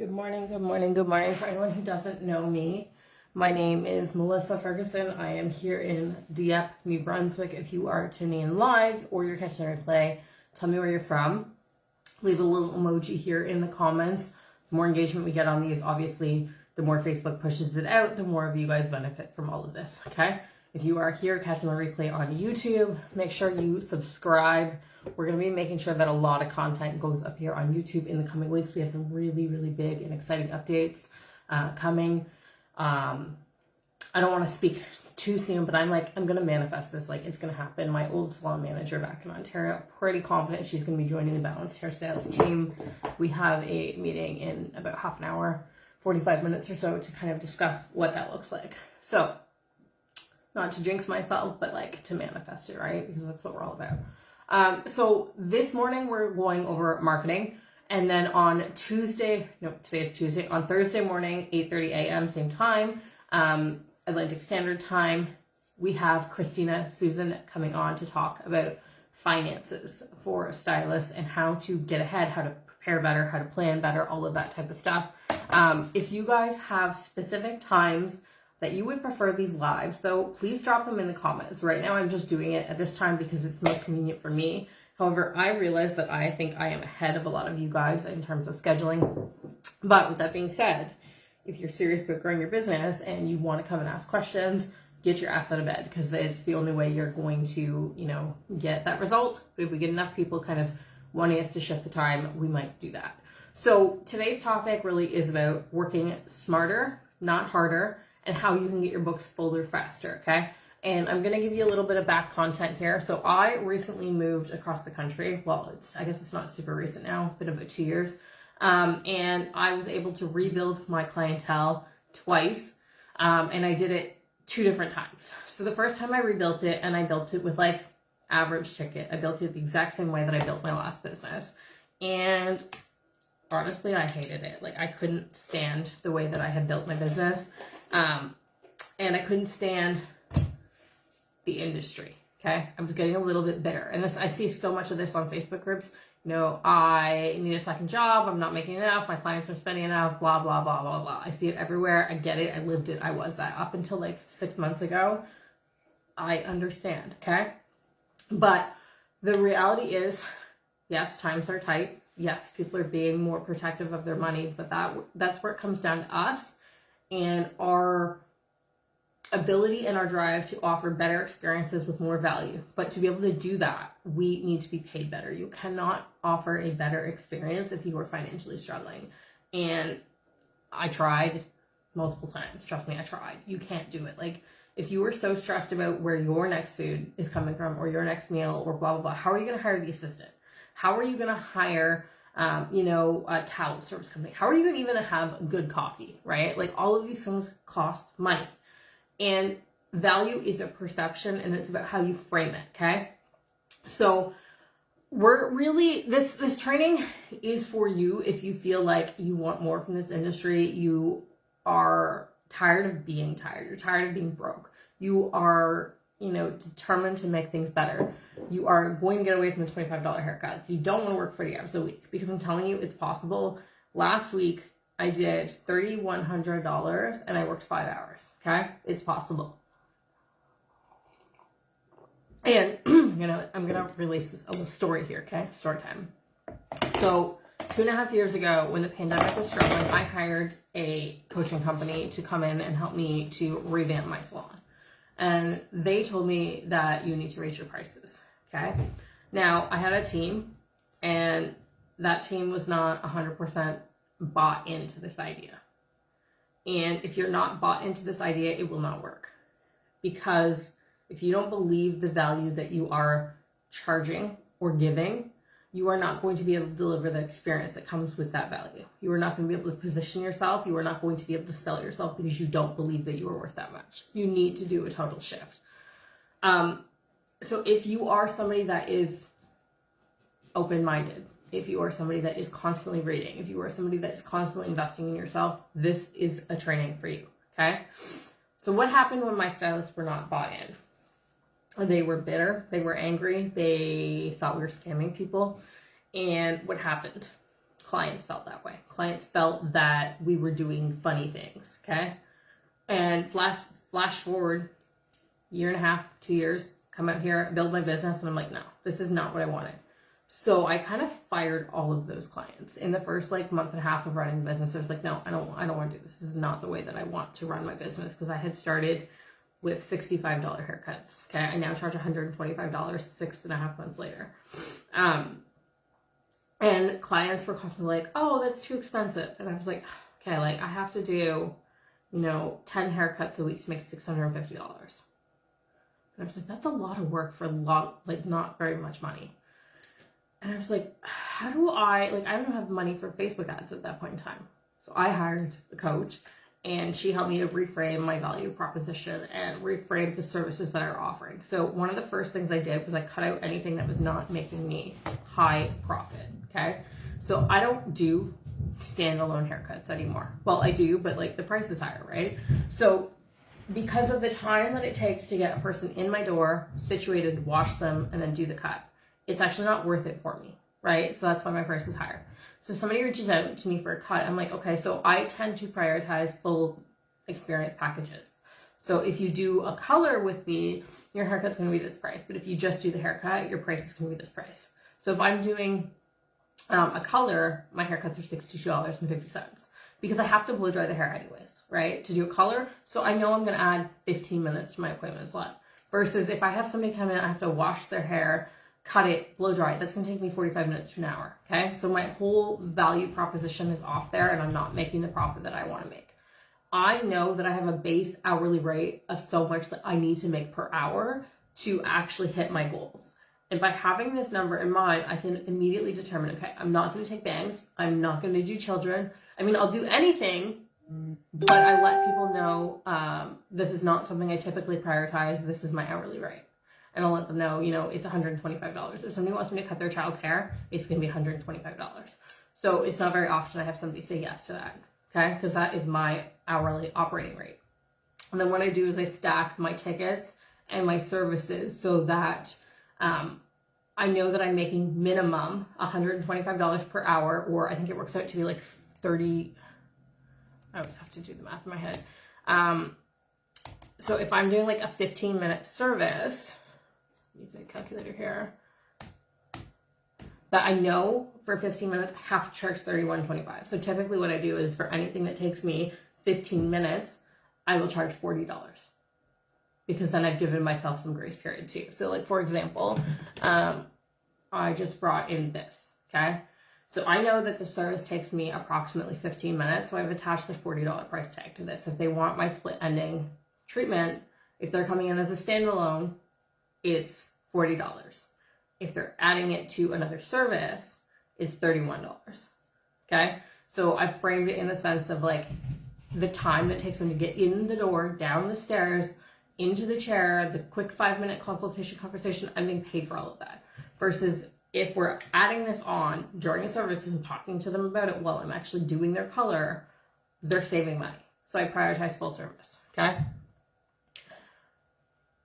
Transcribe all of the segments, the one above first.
Good morning, good morning, good morning. For anyone who doesn't know me, my name is Melissa Ferguson. I am here in Dieppe, New Brunswick. If you are tuning in live or you're catching a replay, tell me where you're from. Leave a little emoji here in the comments. The more engagement we get on these, obviously, the more Facebook pushes it out, the more of you guys benefit from all of this, okay? If you are here catching the replay on YouTube, make sure you subscribe. We're going to be making sure that a lot of content goes up here on YouTube in the coming weeks. We have some really, really big and exciting updates coming. I don't want to speak too soon, but I'm going to manifest this. Like, it's going to happen. My old salon manager back in Ontario, pretty confident she's going to be joining the Balanced Hairstylist team. We have a meeting in about half an hour, 45 minutes or so, to kind of discuss what that looks like. So, not to jinx myself, but like to manifest it, right? Because that's what we're all about. So this morning we're going over marketing, and then on Tuesday, no, today is Tuesday, on Thursday morning, 8:30 a.m. same time, Atlantic Standard Time, we have Christina Susan coming on to talk about finances for stylists and how to get ahead, how to prepare better, how to plan better, all of that type of stuff. If you guys have specific times that you would prefer these lives, so please drop them in the comments. Right now I'm just doing it at this time because it's most convenient for me. However, I realize that I think I am ahead of a lot of you guys in terms of scheduling. But with that being said, if you're serious about growing your business and you want to come and ask questions, get your ass out of bed, because it's the only way you're going to, get that result. But if we get enough people kind of wanting us to shift the time, we might do that. So today's topic really is about working smarter, not harder, and how you can get your books fuller faster, okay? And I'm going to give you a little bit of back content here. So I recently moved across the country. Well, I guess it's not super recent now, been about 2 years. And I was able to rebuild my clientele twice. And I did it 2 different times. So the first time I rebuilt it, and I built it with like average ticket. I built it the exact same way that I built my last business. And honestly, I hated it. Like, I couldn't stand the way that I had built my business. And I couldn't stand the industry, okay? I was getting a little bit bitter. And I see so much of this on Facebook groups. I need a second job. I'm not making enough. My clients are spending enough, blah, blah, blah, blah, blah. I see it everywhere. I get it. I lived it. I was that up until like 6 months ago. I understand, okay? But the reality is, yes, times are tight. Yes, people are being more protective of their money, but that's where it comes down to us and our ability and our drive to offer better experiences with more value. But to be able to do that, we need to be paid better. You cannot offer a better experience if you are financially struggling. And I tried multiple times. Trust me, I tried. You can't do it. Like, if you are so stressed about where your next food is coming from or your next meal or blah, blah, blah, how are you going to hire the assistant? How are you going to hire a towel service company? How are you even going to have good coffee, right? Like, all of these things cost money. And value is a perception, and it's about how you frame it, okay? So we're really, this training is for you if you feel like you want more from this industry. You are tired of being tired. You're tired of being broke. You are determined to make things better. You are going to get away from the $25 haircuts. You don't want to work 40 hours a week, because I'm telling you, it's possible. Last week, I did $3,100 and I worked 5 hours, okay? It's possible. And I'm gonna release a little story here, okay? Story time. So 2.5 years ago, when the pandemic was struggling, I hired a coaching company to come in and help me to revamp my salon. And they told me that you need to raise your prices, okay? Now, I had a team, and that team was not 100% bought into this idea. And if you're not bought into this idea, it will not work. Because if you don't believe the value that you are charging or giving, you are not going to be able to deliver the experience that comes with that value. You are not going to be able to position yourself. You are not going to be able to sell yourself because you don't believe that you are worth that much. You need to do a total shift. So if you are somebody that is open-minded, if you are somebody that is constantly reading, if you are somebody that is constantly investing in yourself, this is a training for you, okay? So what happened when my stylists were not bought in? They were bitter, they were angry, they thought we were scamming people. And what happened? clients felt that way. Clients felt that we were doing funny things, okay? And flash forward, 1.5, 2 years, come out here, build my business, and I'm like, no, this is not what I wanted. So I kind of fired all of those clients. In the first like month and a half of running the business, I was like, no, I don't want to do this. This is not the way that I want to run my business, because I had started with $65 haircuts. Okay, I now charge $125 6.5 months later. And clients were constantly like, oh, that's too expensive. And I was like, okay, like I have to do, 10 haircuts a week to make $650. And I was like, that's a lot of work for not very much money. And I was like, how do I don't have money for Facebook ads at that point in time. So I hired a coach, and she helped me to reframe my value proposition and reframe the services that I'm offering. So one of the first things I did was I cut out anything that was not making me high profit, okay? So I don't do standalone haircuts anymore. Well, I do, but like the price is higher, right? So because of the time that it takes to get a person in my door, situated, wash them, and then do the cut, it's actually not worth it for me, right? So that's why my price is higher. So somebody reaches out to me for a cut. I'm like, okay, so I tend to prioritize full experience packages. So if you do a color with me, your haircut's going to be this price. But if you just do the haircut, your price is going to be this price. So if I'm doing a color, my haircuts are $62.50 because I have to blow dry the hair anyways, right? To do a color. So I know I'm going to add 15 minutes to my appointment slot. Versus if I have somebody come in, I have to wash their hair, cut it, blow dry it. That's going to take me 45 minutes to an hour, okay? So my whole value proposition is off there, and I'm not making the profit that I want to make. I know that I have a base hourly rate of so much that I need to make per hour to actually hit my goals. And by having this number in mind, I can immediately determine, okay, I'm not going to take bangs. I'm not going to do children. I mean, I'll do anything, but I let people know this is not something I typically prioritize. This is my hourly rate. And I'll let them know, it's $125. If somebody wants me to cut their child's hair, it's going to be $125. So it's not very often I have somebody say yes to that, okay? Because that is my hourly operating rate. And then what I do is I stack my tickets and my services so that I know that I'm making minimum $125 per hour, or I think it works out to be like 30. I always have to do the math in my head. So if I'm doing like a 15-minute service, use a calculator here, that I know for 15 minutes I have to charge $31.25. So typically what I do is for anything that takes me 15 minutes, I will charge $40, because then I've given myself some grace period too. So like, for example, I just brought in this, okay? So I know that the service takes me approximately 15 minutes. So I've attached the $40 price tag to this. If they want my split ending treatment, if they're coming in as a standalone, it's $40. If they're adding it to another service, it's $31. Okay? So I framed it in the sense of like the time that takes them to get in the door, down the stairs, into the chair, the quick 5-minute consultation conversation, I'm being paid for all of that. Versus if we're adding this on during a service and talking to them about it while I'm actually doing their color, they're saving money. So I prioritize full service. Okay?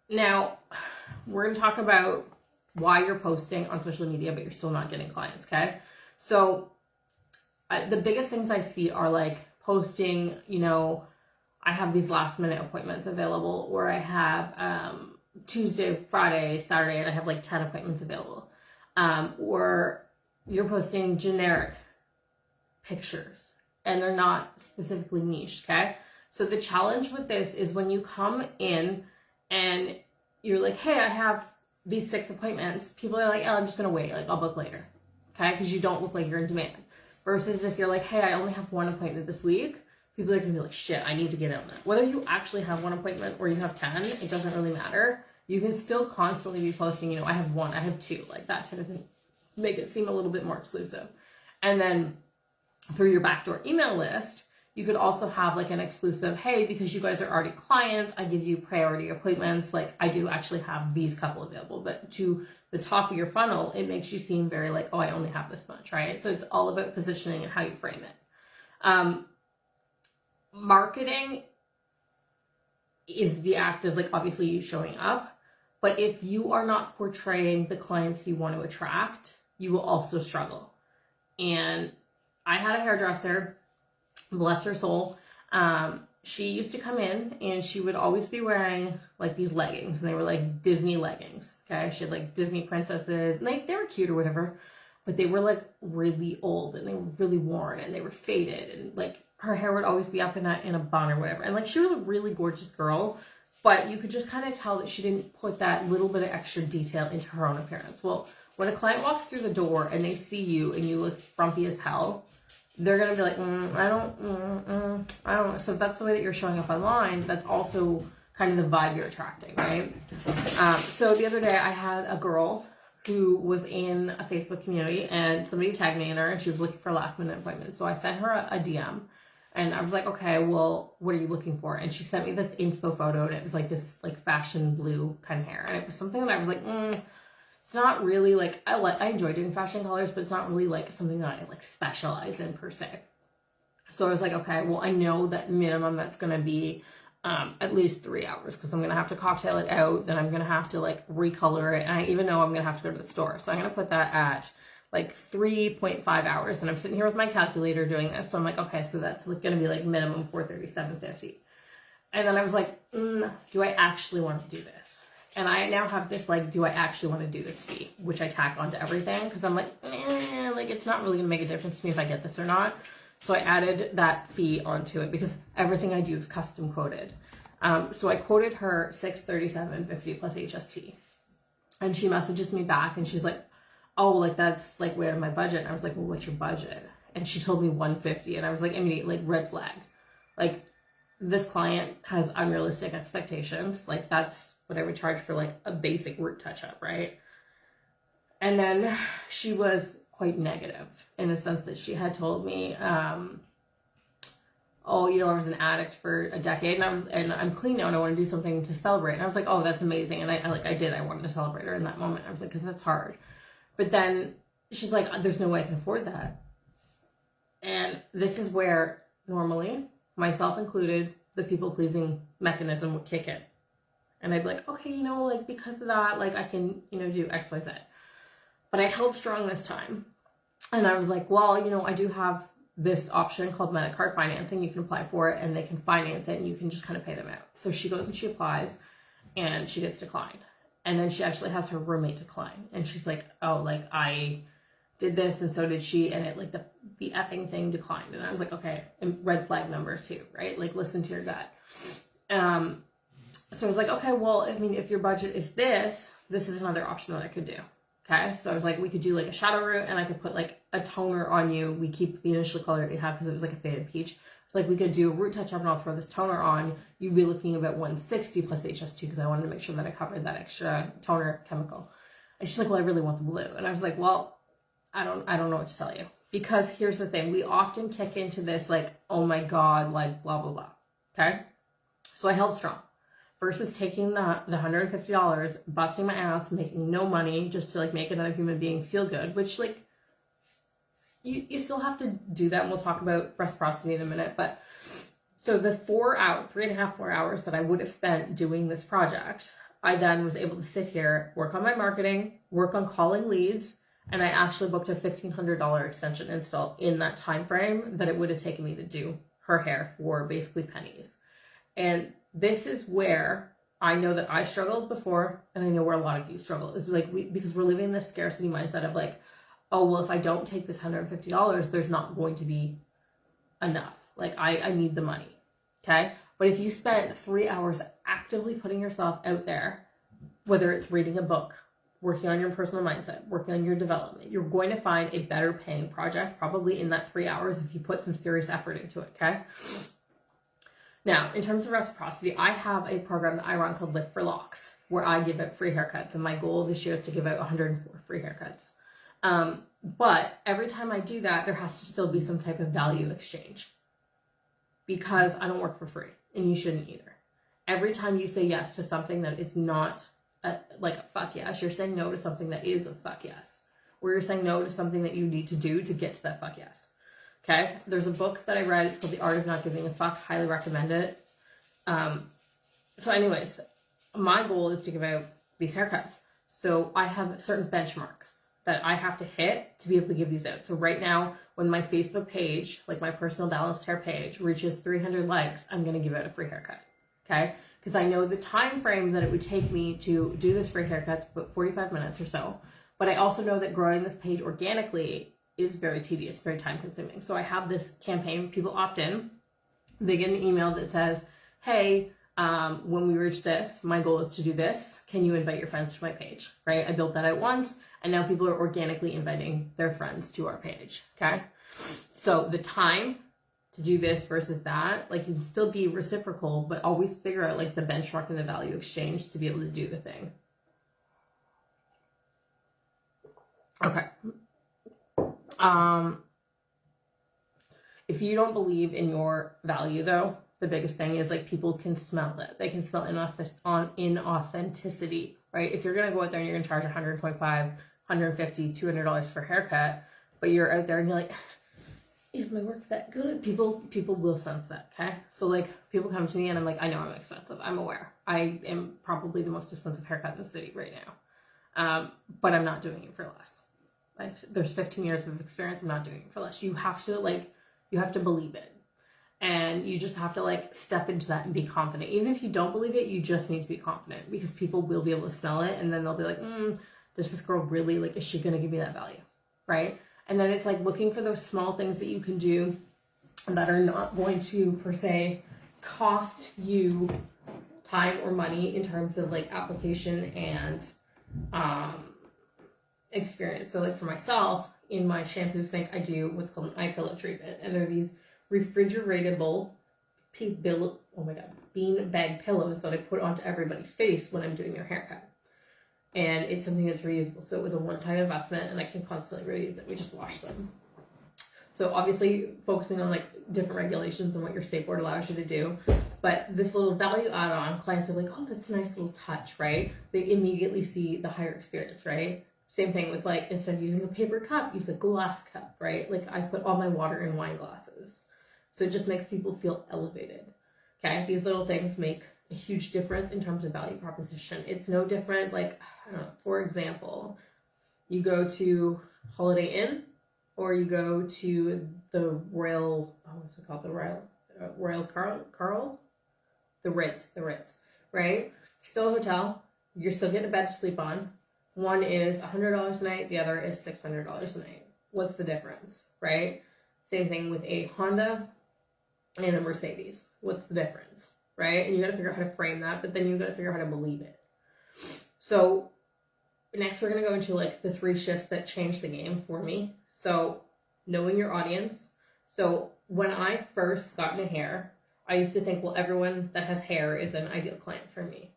Now, we're going to talk about why you're posting on social media, but you're still not getting clients, okay? So the biggest things I see are like posting, I have these last minute appointments available, or I have Tuesday, Friday, Saturday, and I have like 10 appointments available. Or you're posting generic pictures and they're not specifically niche, okay? So the challenge with this is when you come in and you're like, hey, I have these 6 appointments, people are like, oh, I'm just going to wait. Like, I'll book later. Okay? Because you don't look like you're in demand. Versus if you're like, hey, I only have 1 appointment this week, people are going to be like, shit, I need to get on that. Whether you actually have 1 appointment or you have 10, it doesn't really matter. You can still constantly be posting, I have 1, I have 2, like that type of thing. Make it seem a little bit more exclusive. And then through your backdoor email list, you could also have like an exclusive, hey, because you guys are already clients, I give you priority appointments. Like I do actually have these couple available, but to the top of your funnel, it makes you seem very like, oh, I only have this much, right? So it's all about positioning and how you frame it. Marketing is the act of like, obviously you showing up, but if you are not portraying the clients you want to attract, you will also struggle. And I had a hairdresser, bless her soul. She used to come in and she would always be wearing like these leggings, and they were like Disney leggings. Okay, she had like Disney princesses, and they were cute or whatever, but they were like really old and they were really worn and they were faded, and like her hair would always be up in a bun or whatever. And like she was a really gorgeous girl, but you could just kind of tell that she didn't put that little bit of extra detail into her own appearance. Well, when a client walks through the door and they see you and you look frumpy as hell, they're going to be like, I don't. So if that's the way that you're showing up online, that's also kind of the vibe you're attracting, right? So the other day I had a girl who was in a Facebook community and somebody tagged me in her and she was looking for a last minute appointment. So I sent her a DM and I was like, okay, well, what are you looking for? And she sent me this inspo photo and it was like this like fashion blue kind of hair. And it was something that I was like, it's not really like, I enjoy doing fashion colors, but it's not really like something that I like specialize in per se. So I was like, okay, well, I know that minimum that's going to be at least 3 hours, because I'm going to have to cocktail it out. Then I'm going to have to like recolor it. And I even know I'm going to have to go to the store. So I'm going to put that at like 3.5 hours. And I'm sitting here with my calculator doing this. So I'm like, okay, so that's like going to be like minimum $437.50. And then I was like, do I actually want to do this? And I now have this, like, do I actually want to do this fee, which I tack onto everything, because I'm like, like, it's not really going to make a difference to me if I get this or not. So I added that fee onto it because everything I do is custom quoted. So I quoted her $637.50 plus HST. And she messages me back and she's like, oh, like, that's, like, way out of my budget. And I was like, well, what's your budget? And she told me $150. And I was like, immediately, like, red flag. Like, this client has unrealistic expectations. Like, that's what I would charge for like a basic root touch-up, right? And then she was quite negative in the sense that she had told me, oh, you know, I was an addict for a decade and I'm clean now and I want to do something to celebrate. And I was like, oh, that's amazing. And I wanted to celebrate her in that moment. I was like, because that's hard. But then she's like, there's no way I can afford that. And this is where normally, myself included, the people-pleasing mechanism would kick in. And I'd be like, okay, you know, like, because of that, like, I can, you know, do X, Y, Z. But I held strong this time. And I was like, well, you know, I do have this option called Medicard financing. You can apply for it and they can finance it and you can just kind of pay them out. So she goes and she applies and she gets declined. And then she actually has her roommate decline. And she's like, oh, like, I did this and so did she. And it, like, the effing thing declined. And I was like, okay, and red flag number 2, right? Like, listen to your gut. So I was like, okay, well, I mean, if your budget is this is another option that I could do. Okay. So I was like, we could do like a shadow root and I could put like a toner on you. We keep the initial color that you have because it was like a faded peach. It's like we could do a root touch up and I'll throw this toner on. You'd be looking about 160 plus HST because I wanted to make sure that I covered that extra toner chemical. And she's like, well, I really want the blue. And I was like, well, I don't know what to tell you, because here's the thing. We often kick into this like, oh my God, like blah, blah, blah. Okay. So I held strong. Versus taking the $150, busting my ass, making no money just to like make another human being feel good, which like you still have to do that. And we'll talk about reciprocity in a minute. But so the 3.5, 4 hours that I would have spent doing this project, I then was able to sit here, work on my marketing, work on calling leads, and I actually booked a $1,500 extension install in that time frame that it would have taken me to do her hair for basically pennies. And this is where I know that I struggled before, and I know where a lot of you struggle. Is like because we're living in this scarcity mindset of like, oh, well, if I don't take this $150, there's not going to be enough. Like, I need the money, okay? But if you spend 3 hours actively putting yourself out there, whether it's reading a book, working on your personal mindset, working on your development, you're going to find a better paying project probably in that 3 hours if you put some serious effort into it, okay? Now, in terms of reciprocity, I have a program that I run called Lift for Locks, where I give out free haircuts. And my goal this year is to give out 104 free haircuts. But every time I do that, there has to still be some type of value exchange, because I don't work for free, and you shouldn't either. Every time you say yes to something that is not like a fuck yes, you're saying no to something that is a fuck yes, or you're saying no to something that you need to do to get to that fuck yes. Okay, there's a book that I read. It's called The Art of Not Giving a Fuck. Highly recommend it. So anyways, my goal is to give out these haircuts. So I have certain benchmarks that I have to hit to be able to give these out. So right now, when my Facebook page, like my personal balanced hair page, reaches 300 likes, I'm going to give out a free haircut. Okay? Because I know the time frame that it would take me to do this free haircut, about 45 minutes or so. But I also know that growing this page organically is very tedious, very time consuming. So I have this campaign, people opt in, they get an email that says, hey, when we reach this, my goal is to do this. Can you invite your friends to my page, right? I built that out once, and now people are organically inviting their friends to our page, okay? So the time to do this versus that, like, you can still be reciprocal, but always figure out, like, the benchmark and the value exchange to be able to do the thing. Okay. If you don't believe in your value, though, the biggest thing is, like, people can smell it. They can smell inauthenticity, right? If you're going to go out there and you're going to charge $125, $150, $200 for a haircut, but you're out there and you're like, is my work that good? People will sense that, okay? So, like, people come to me and I'm like, I know I'm expensive. I'm aware. I am probably the most expensive haircut in the city right now. But I'm not doing it for less. Like, there's 15 years of experience. I'm not doing it for less. You have to, like, you have to believe it. And you just have to, like, step into that and be confident. Even if you don't believe it, you just need to be confident, because people will be able to smell it, and then they'll be like, does this girl really, like, is she going to give me that value, right? And then it's like looking for those small things that you can do that are not going to, per se, cost you time or money in terms of, like, application and experience. So, like, for myself, in my shampoo sink, I do what's called an eye pillow treatment, and they're these refrigeratable bean bag pillows that I put onto everybody's face when I'm doing their haircut. And it's something that's reusable. So it was a one-time investment, and I can constantly reuse it. We just wash them. So obviously focusing on, like, different regulations and what your state board allows you to do. But this little value add-on, clients are like, oh, that's a nice little touch, right? They immediately see the higher experience, right? Same thing with, like, instead of using a paper cup, use a glass cup, right? Like, I put all my water in wine glasses. So it just makes people feel elevated, okay? These little things make a huge difference in terms of value proposition. It's no different, like, I don't know, for example, you go to Holiday Inn, or you go to the Royal, what's it called? The Royal Carl? The Ritz, right? Still a hotel. You're still getting a bed to sleep on. One is $100 a night, the other is $600 a night. What's the difference, right? Same thing with a Honda and a Mercedes. What's the difference, right? And you got to figure out how to frame that, but then you got to figure out how to believe it. So next we're going to go into, like, the 3 shifts that changed the game for me. So knowing your audience. So when I first got into hair, I used to think, well, everyone that has hair is an ideal client for me.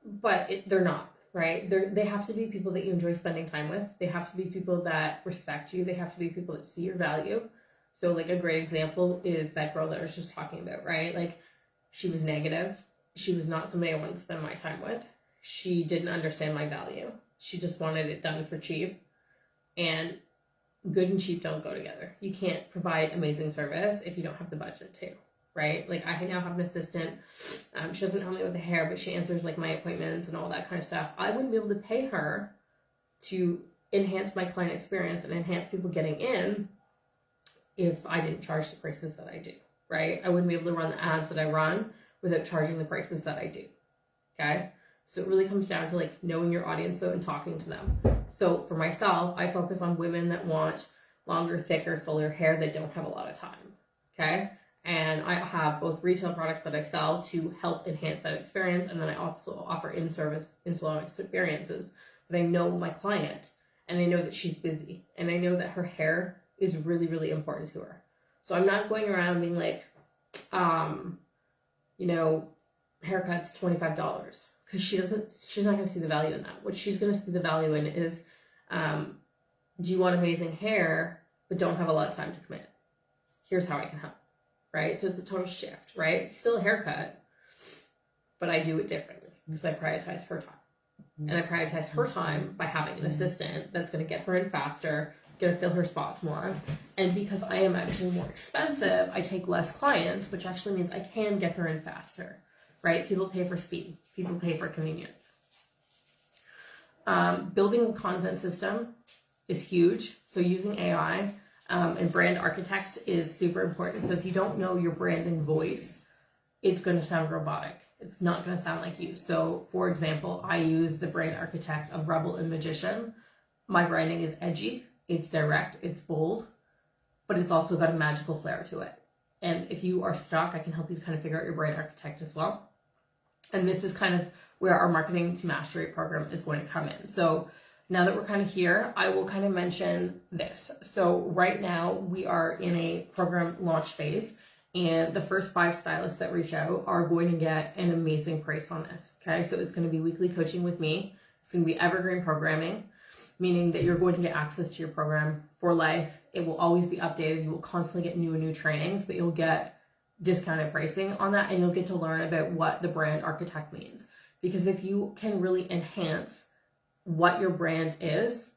But they're not. Right? They have to be people that you enjoy spending time with. They have to be people that respect you. They have to be people that see your value. So, like, a great example is that girl that I was just talking about, right? Like, she was negative. She was not somebody I wanted to spend my time with. She didn't understand my value. She just wanted it done for cheap. And good and cheap don't go together. You can't provide amazing service if you don't have the budget to. Right? Like, I now have an assistant. She doesn't help me with the hair, but she answers, like, my appointments and all that kind of stuff. I wouldn't be able to pay her to enhance my client experience and enhance people getting in if I didn't charge the prices that I do, right? I wouldn't be able to run the ads that I run without charging the prices that I do, okay? So it really comes down to, like, knowing your audience, though, and talking to them. So for myself, I focus on women that want longer, thicker, fuller hair that don't have a lot of time, okay? And I have both retail products that I sell to help enhance that experience, and then I also offer in-salon experiences that I know my client, and I know that she's busy, and I know that her hair is really, really important to her. So I'm not going around being like, you know, haircuts $25, because she's not going to see the value in that. What she's going to see the value in is, do you want amazing hair, but don't have a lot of time to commit? Here's how I can help. Right? So it's a total shift, right? It's still a haircut, but I do it differently because I prioritize her time. And I prioritize her time by having an assistant that's going to get her in faster, going to fill her spots more. And because I am actually more expensive, I take less clients, which actually means I can get her in faster, right? People pay for speed. People pay for convenience. Building a content system is huge. So using AI and brand architect is super important. So if you don't know your branding voice, it's going to sound robotic. It's not going to sound like you. So for example, I use the brand architect of Rebel and Magician. My branding is edgy, it's direct, it's bold, but it's also got a magical flair to it. And if you are stuck, I can help you kind of figure out your brand architect as well. And this is kind of where our Marketing to Mastery program is going to come in. So now that we're kind of here, I will kind of mention this. So right now we are in a program launch phase, and the first 5 stylists that reach out are going to get an amazing price on this. Okay, so it's going to be weekly coaching with me. It's going to be evergreen programming, meaning that you're going to get access to your program for life. It will always be updated. You will constantly get new and new trainings, but you'll get discounted pricing on that, and you'll get to learn about what the brand architect means. Because if you can really enhance what your brand is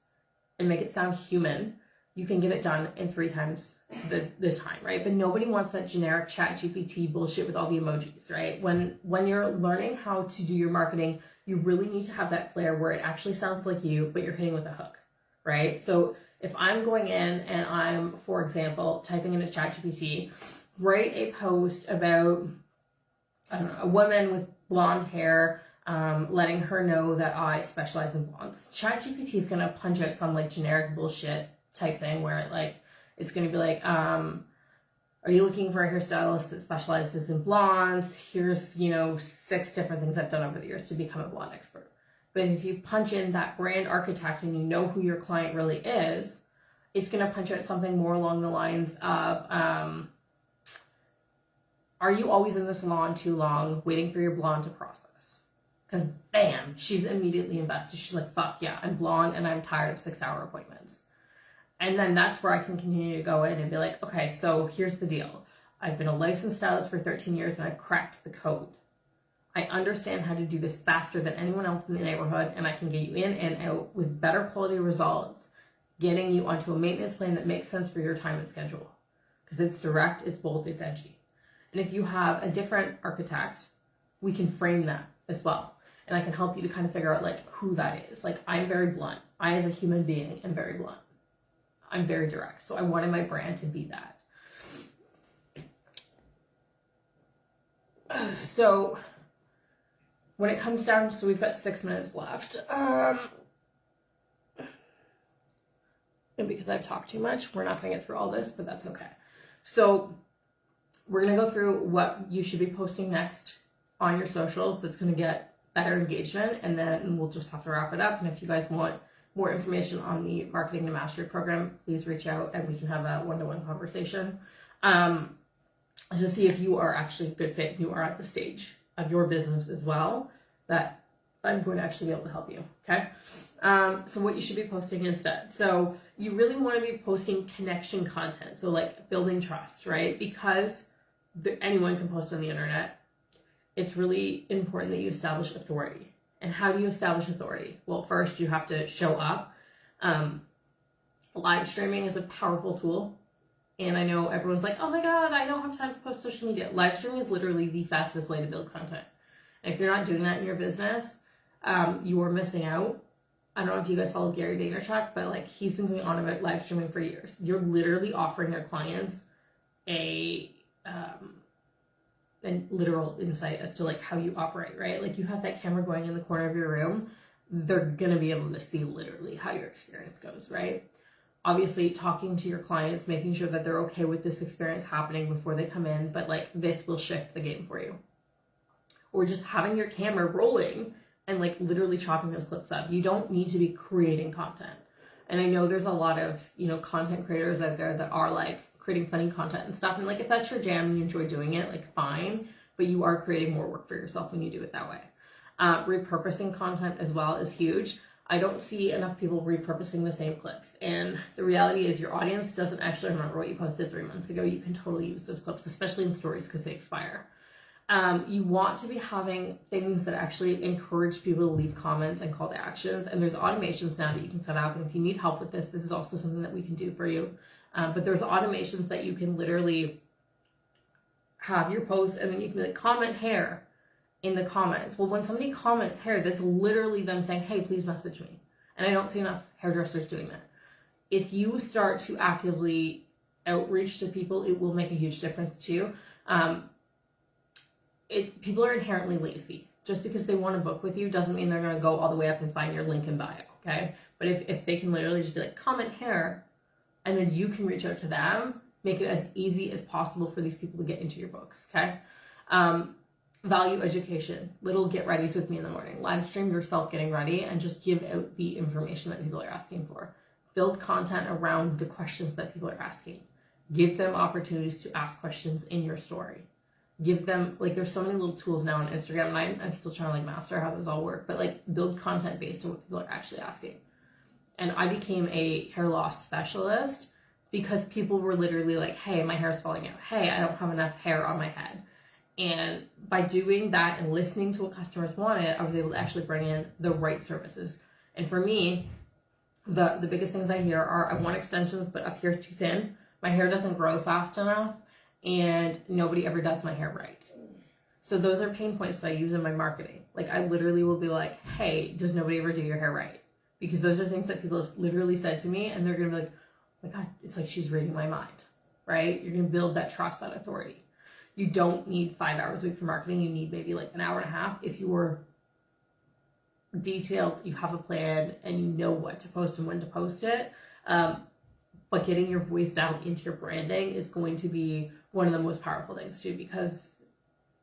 and make it sound human, you can get it done in 3 times the time, right? But nobody wants that generic chat GPT bullshit with all the emojis, right? When you're learning how to do your marketing, you really need to have that flair where it actually sounds like you, but you're hitting with a hook, right? So if I'm going in and I'm, for example, typing into ChatGPT, write a post about, I don't know, a woman with blonde hair, letting her know that I specialize in blondes. ChatGPT is going to punch out some like generic bullshit type thing where it like, it's going to be like, are you looking for a hairstylist that specializes in blondes? Here's, 6 different things I've done over the years to become a blonde expert. But if you punch in that brand architect and you know who your client really is, it's going to punch out something more along the lines of, are you always in the salon too long waiting for your blonde to process? Because bam, she's immediately invested. She's like, fuck yeah, I'm blonde and I'm tired of 6-hour appointments. And then that's where I can continue to go in and be like, okay, so here's the deal. I've been a licensed stylist for 13 years and I've cracked the code. I understand how to do this faster than anyone else in the neighborhood, and I can get you in and out with better quality results, getting you onto a maintenance plan that makes sense for your time and schedule. Because it's direct, it's bold, it's edgy. And if you have a different architect, we can frame that as well. And I can help you to kind of figure out like who that is. Like, I'm very blunt. I, as a human being, am very blunt. I'm very direct. So I wanted my brand to be that. So when it comes down, so we've got 6 minutes left. And because I've talked too much, we're not going to get through all this, but that's okay. So we're going to go through what you should be posting next on your socials that's going to get better engagement, and then we'll just have to wrap it up. And if you guys want more information on the Marketing to Mastery program, please reach out and we can have a one-to-one conversation to see if you are actually a good fit and you are at the stage of your business as well that I'm going to actually be able to help you, okay? So what you should be posting instead. So you really want to be posting connection content, so like building trust, right? Because anyone can post on the internet. It's really important that you establish authority. And how do you establish authority? Well, first you have to show up. Live streaming is a powerful tool. And I know everyone's like, oh my God, I don't have time to post social media. Live streaming is literally the fastest way to build content. And if you're not doing that in your business, you are missing out. I don't know if you guys follow Gary Vaynerchuk, but like he's been going on about live streaming for years. You're literally offering your clients a literal insight as to like how you operate, right? Like you have that camera going in the corner of your room, they're gonna be able to see literally how your experience goes, right? Obviously talking to your clients, making sure that they're okay with this experience happening before they come in, but like this will shift the game for you. Or just having your camera rolling and like literally chopping those clips up. You don't need to be creating content. And I know there's a lot of, content creators out there that are like creating funny content and stuff. And like, if that's your jam and you enjoy doing it, like fine, but you are creating more work for yourself when you do it that way. Repurposing content as well is huge. I don't see enough people repurposing the same clips. And the reality is your audience doesn't actually remember what you posted 3 months ago. You can totally use those clips, especially in stories because they expire. You want to be having things that actually encourage people to leave comments and call to actions. And there's automations now that you can set up. And if you need help with this, this is also something that we can do for you. But there's automations that you can literally have your post and then you can like comment hair in the comments. Well, when somebody comments hair, that's literally them saying, hey, please message me. And I don't see enough hairdressers doing that. If you start to actively outreach to people, it will make a huge difference too. People are inherently lazy. Just because they want to book with you doesn't mean they're going to go all the way up and find your link in bio, okay? But if they can literally just be like, comment hair, and then you can reach out to them, make it as easy as possible for these people to get into your books, okay? Value education, little get readies with me in the morning. Live stream yourself getting ready and just give out the information that people are asking for. Build content around the questions that people are asking. Give them opportunities to ask questions in your story. Give them, like, there's so many little tools now on Instagram, and I'm still trying to, like, master how those all work, but, like, build content based on what people are actually asking. And I became a hair loss specialist because people were literally like, hey, my hair's falling out. Hey, I don't have enough hair on my head. And by doing that and listening to what customers wanted, I was able to actually bring in the right services. And for me, the biggest things I hear are, I want extensions, but up here is too thin. My hair doesn't grow fast enough, and nobody ever does my hair right. So those are pain points that I use in my marketing. Like, I literally will be like, hey, does nobody ever do your hair right? Because those are things that people have literally said to me, and they're going to be like, oh my God, it's like she's reading my mind, right? You're going to build that trust, that authority. You don't need 5 hours a week for marketing. You need maybe like an hour and a half. If you're detailed, you have a plan, and you know what to post and when to post it. But getting your voice down into your branding is going to be one of the most powerful things too, because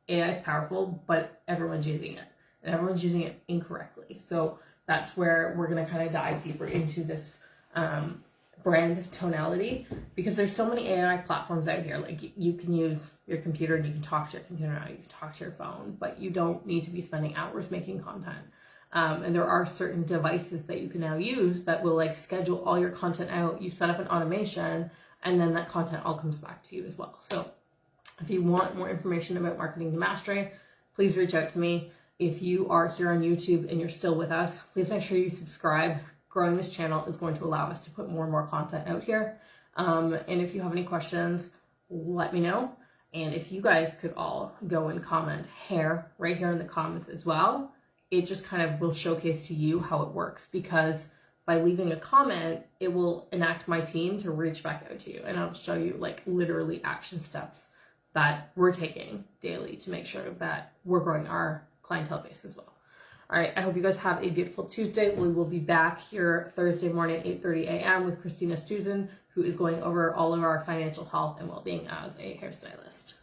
AI is powerful, but everyone's using it, and everyone's using it incorrectly. So that's where we're going to kind of dive deeper into this brand tonality, because there's so many AI platforms out here. Like, you can use your computer, and you can talk to your computer now, you can talk to your phone, but you don't need to be spending hours making content. And there are certain devices that you can now use that will, like, schedule all your content out. You set up an automation, and then that content all comes back to you as well. So if you want more information about marketing to mastery, please reach out to me. If you are here on YouTube and you're still with us, please make sure you subscribe. Growing this channel is going to allow us to put more and more content out here. And if you have any questions, let me know. And if you guys could all go and comment hair right here in the comments as well, it just kind of will showcase to you how it works, because by leaving a comment, it will enact my team to reach back out to you, and I'll show you, like, literally action steps that we're taking daily to make sure that we're growing our clientele base as well. All right, I hope you guys have a beautiful Tuesday. We will be back here Thursday morning, 8:30 a.m. with Christina Stuzen, who is going over all of our financial health and well-being as a hairstylist.